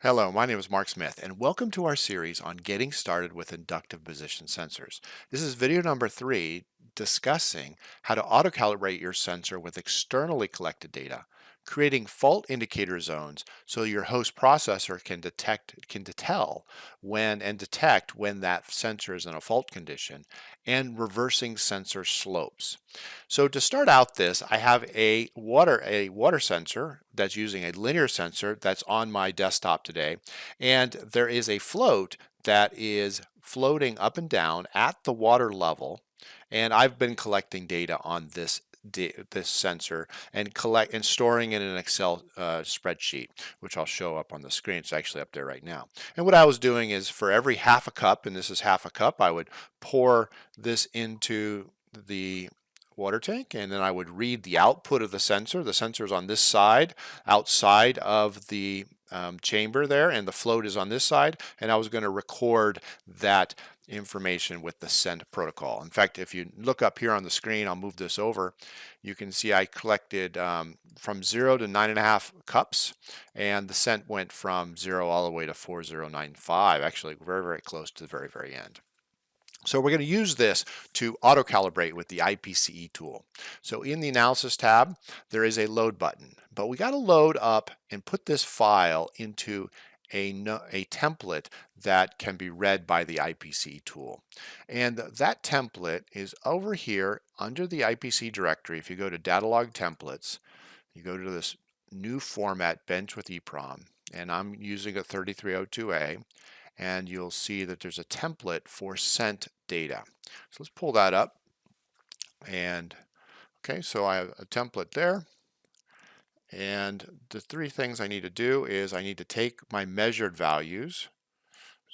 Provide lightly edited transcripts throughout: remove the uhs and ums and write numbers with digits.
Hello, my name is Mark Smith, and welcome to our series on getting started with inductive position sensors. This is video number 3 discussing how to auto-calibrate your sensor with externally collected data, creating fault indicator zones so your host processor can tell when detect when that sensor is in a fault condition, and reversing sensor slopes. So to start out this, I have a water sensor that's using a linear sensor that's on my desktop today. And there is a float that is floating up and down at the water level. And I've been collecting data on this sensor and storing it in an Excel spreadsheet, which I'll show up on the screen. It's actually up there right now. And what I was doing is for every half a cup, and this is half a cup, I would pour this into the water tank, and then I would read the output of the sensor. The sensor is on this side, outside of the chamber there, and the float is on this side, and I was going to record that information with the send protocol. In fact, if you look up here on the screen, I'll move this over, you can see I collected from 0 to 9.5 cups, and the sent went from 0 all the way to 4095, actually very, very close to the very, very end. So we're going to use this to auto-calibrate with the IPCE tool. So in the Analysis tab, there is a Load button, but we got to load up and put this file into a template that can be read by the IPCE tool. And that template is over here under the IPCE directory. If you go to Data Log Templates, you go to this new format, Bench with EEPROM, and I'm using a 3302A, and you'll see that there's a template for sent data. So let's pull that up. And okay, so I have a template there. And the three things I need to do is I need to take my measured values,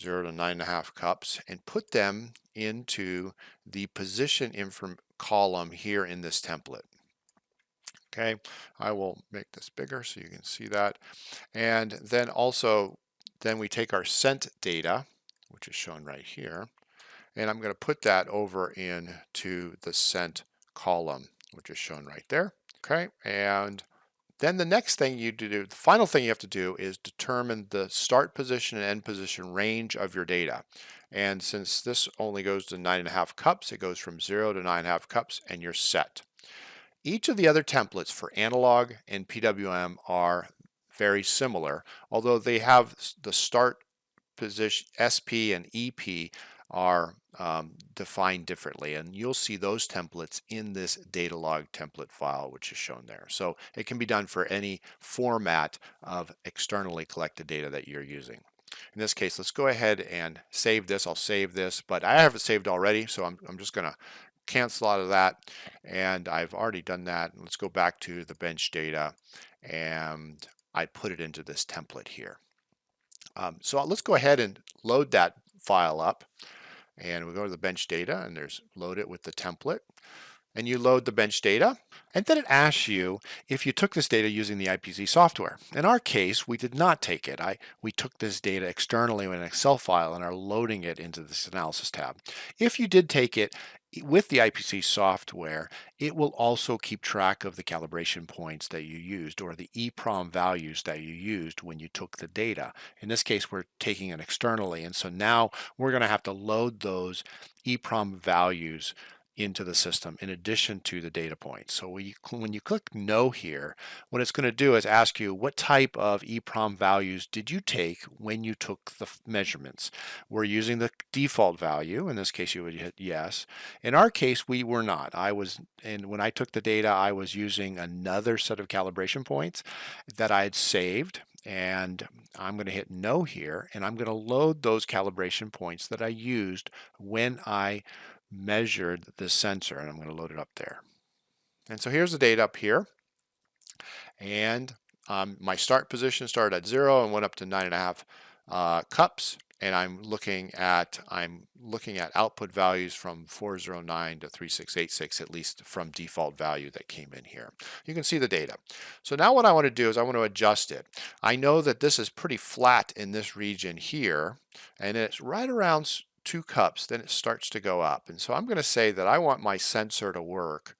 0 to 9.5 cups, and put them into the position column here in this template. Okay, I will make this bigger so you can see that. And then also, then we take our sent data, which is shown right here, and I'm going to put that over into the sent column, which is shown right there. Okay, and then the next thing the final thing you have to do is determine the start position and end position range of your data. And since this only goes to 9.5 cups, it goes from 0 to 9.5 cups, and you're set. Each of the other templates for Analog and PWM are very similar, although they have the start position, SP and EP are defined differently, and you'll see those templates in this data log template file, which is shown there. So it can be done for any format of externally collected data that you're using. In this case, let's go ahead and save this. I'll save this, but I have it saved already, so I'm just going to cancel out of that, and I've already done that. Let's go back to the bench data, and I put it into this template here. So let's go ahead and load that file up, and we go to the bench data, and there's load it with the template, and you load the bench data, and then it asks you if you took this data using the IPCE software. In our case, we did not take it. We took this data externally in an Excel file and are loading it into this Analysis tab. If you did take it with the IPCE software, it will also keep track of the calibration points that you used, or the EEPROM values that you used when you took the data. In this case, we're taking it externally, and so now we're going to have to load those EEPROM values into the system in addition to the data points. So when you click no here, what it's going to do is ask you what type of EEPROM values did you take when you took the measurements. We're using the default value. In this case, you would hit yes. In our case, we were not. And when I took the data, I was using another set of calibration points that I had saved. And I'm going to hit no here, and I'm going to load those calibration points that I used when I measured the sensor, and I'm going to load it up there. And so here's the data up here, and my start position started at 0 and went up to 9.5 cups, and I'm looking at output values from 409 to 3686, at least from default value that came in here. You can see the data. So now what I want to do is I want to adjust it. I know that this is pretty flat in this region here, and it's right around 2 cups, then it starts to go up. And so I'm going to say that I want my sensor to work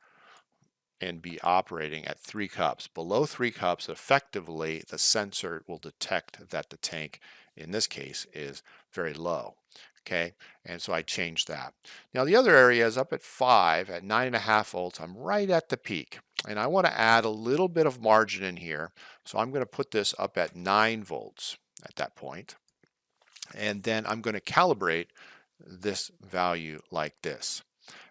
and be operating at 3 cups. Below 3 cups, effectively, the sensor will detect that the tank, in this case, is very low. Okay, and so I changed that. Now the other area is up at 5, at 9.5 volts. I'm right at the peak, and I want to add a little bit of margin in here. So I'm going to put this up at 9 volts at that point, and then I'm going to calibrate this value like this.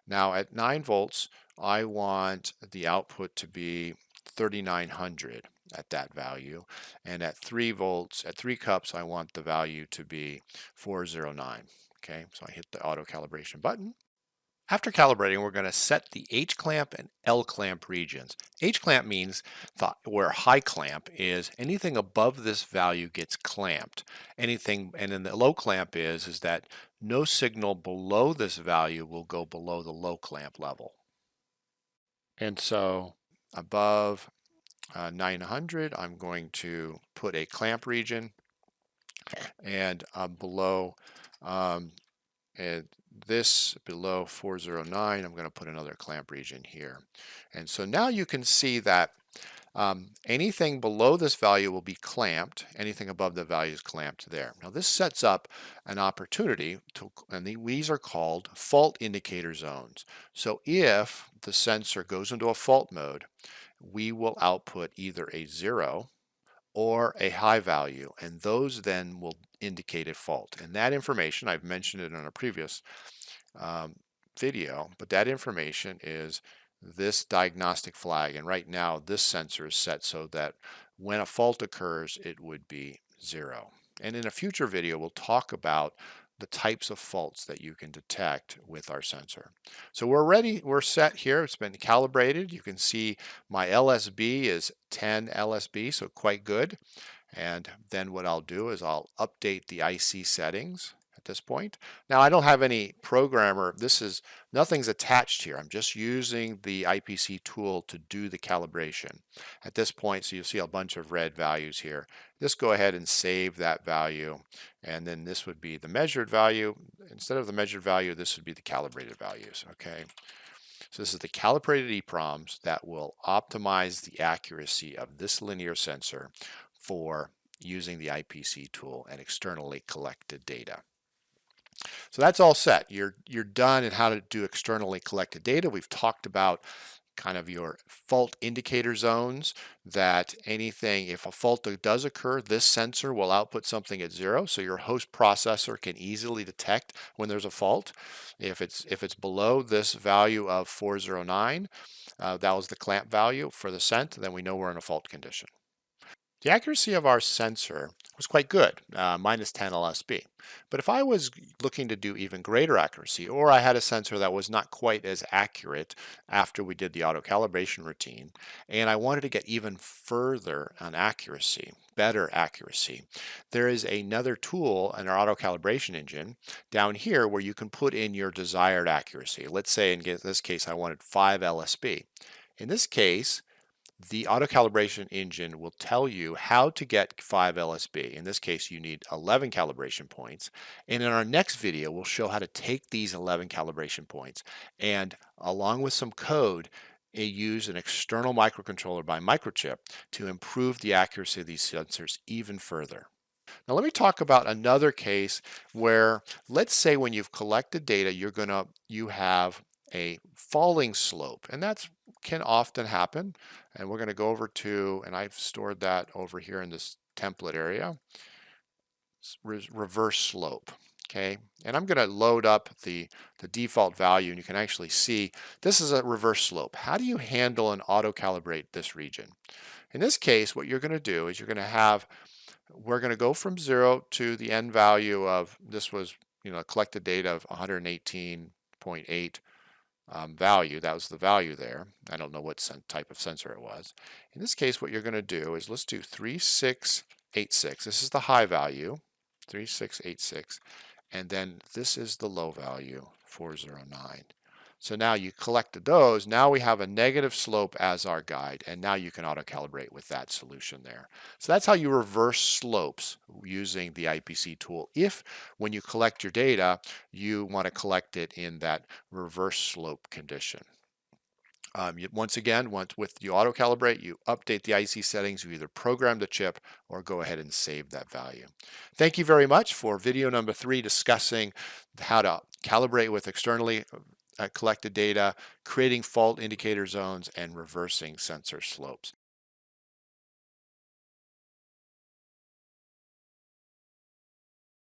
Now at 9 volts, I want the output to be 3900 at that value. And at 3 volts, at 3 cups, I want the value to be 409. Okay, so I hit the auto calibration button. After calibrating, we're going to set the H clamp and L clamp regions. H clamp means where high clamp is anything above this value gets clamped. Anything, and then the low clamp is that no signal below this value will go below the low clamp level. And so above 900, I'm going to put a clamp region, and below and this below 409, I'm going to put another clamp region here. And so now you can see that anything below this value will be clamped. Anything above the value is clamped there. Now this sets up an opportunity to, and these are called fault indicator zones. So if the sensor goes into a fault mode, we will output either a 0 or a high value, and those then will indicate a fault. And that information, I've mentioned it in a previous video, but that information is this diagnostic flag. And right now, this sensor is set so that when a fault occurs, it would be 0. And in a future video, we'll talk about the types of faults that you can detect with our sensor. So we're ready, we're set here. It's been calibrated. You can see my LSB is 10 LSB, so quite good. And then what I'll do is I'll update the IC settings at this point. Now I don't have any programmer. Nothing's attached here. I'm just using the IPCE tool to do the calibration at this point. So you'll see a bunch of red values here. Just go ahead and save that value, and then this would be the measured value. Instead of the measured value, this would be the calibrated values. Okay. So this is the calibrated EPROMs that will optimize the accuracy of this linear sensor for using the IPCE tool and externally collected data. So that's all set. You're done in how to do externally collected data. We've talked about kind of your fault indicator zones, that anything, if a fault does occur, this sensor will output something at 0, so your host processor can easily detect when there's a fault. If it's below this value of 409, that was the clamp value for the cent, then we know we're in a fault condition. The accuracy of our sensor was quite good, minus 10 LSB. But if I was looking to do even greater accuracy, or I had a sensor that was not quite as accurate after we did the auto calibration routine, and I wanted to get even further on accuracy, better accuracy, there is another tool in our auto calibration engine down here where you can put in your desired accuracy. Let's say in this case I wanted 5 LSB. In this case, the auto calibration engine will tell you how to get 5 LSB. In this case, you need 11 calibration points. And in our next video, we'll show how to take these 11 calibration points and, along with some code, use an external microcontroller by Microchip to improve the accuracy of these sensors even further. Now let me talk about another case where, let's say when you've collected data, you have a falling slope, and that can often happen. And we're going to go over to, and I've stored that over here in this template area, reverse slope. Okay, and I'm going to load up the default value, and you can actually see this is a reverse slope. How do you handle and auto calibrate this region? In this case, what you're going to do is we're going to go from 0 to the end value of, this was collected data of 118.8 value. That was the value there. I don't know what type of sensor it was. In this case, what you're going to do is, let's do 3686. This is the high value, 3686, and then this is the low value, 409. So now you collected those. Now we have a negative slope as our guide, and now you can auto-calibrate with that solution there. So that's how you reverse slopes using the IPCE tool. If, when you collect your data, you want to collect it in that reverse slope condition. Once again, with you auto-calibrate, you update the IC settings, you either program the chip or go ahead and save that value. Thank you very much for video number 3 discussing how to calibrate with externally collected data, creating fault indicator zones, and reversing sensor slopes.